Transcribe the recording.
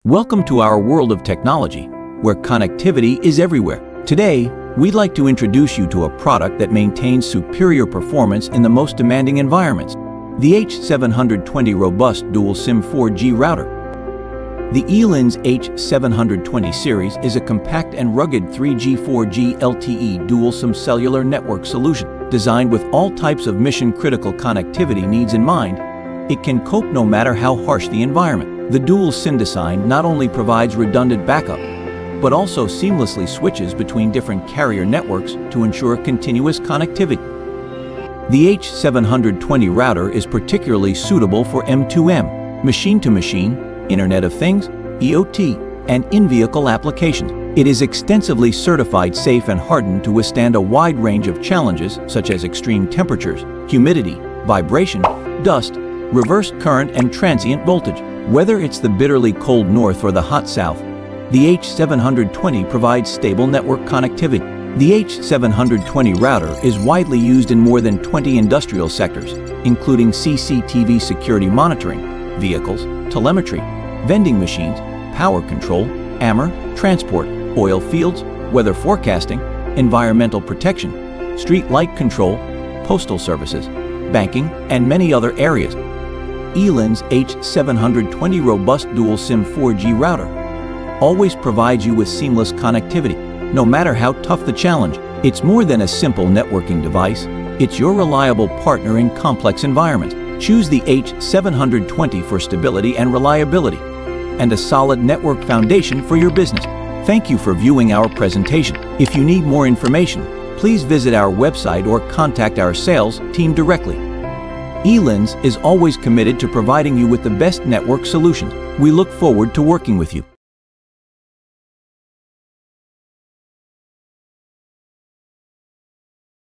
Welcome to our world of technology, where connectivity is everywhere. Today, we'd like to introduce you to a product that maintains superior performance in the most demanding environments, the H720 Robust Dual SIM 4G Router. The E-Lins H720 series is a compact and rugged 3G 4G LTE dual SIM cellular network solution. Designed with all types of mission-critical connectivity needs in mind, it can cope no matter how harsh the environment. The dual SIM design not only provides redundant backup, but also seamlessly switches between different carrier networks to ensure continuous connectivity. The H720 router is particularly suitable for M2M, machine-to-machine, Internet of Things, IoT, and in-vehicle applications. It is extensively certified safe and hardened to withstand a wide range of challenges such as extreme temperatures, humidity, vibration, dust, reverse current, and transient voltage. Whether it's the bitterly cold north or the hot south, the H720 provides stable network connectivity. The H720 router is widely used in more than 20 industrial sectors, including CCTV security monitoring, vehicles, telemetry, vending machines, power control, AMR, transport, oil fields, weather forecasting, environmental protection, street light control, postal services, banking, and many other areas. E-Lins H720 Robust Dual SIM 4G Router always provides you with seamless connectivity, no matter how tough the challenge. It's more than a simple networking device. It's your reliable partner in complex environments. Choose the H720 for stability and reliability, and a solid network foundation for your business. Thank you for viewing our presentation. If you need more information, please visit our website or contact our sales team directly. E-Lins is always committed to providing you with the best network solutions. We look forward to working with you.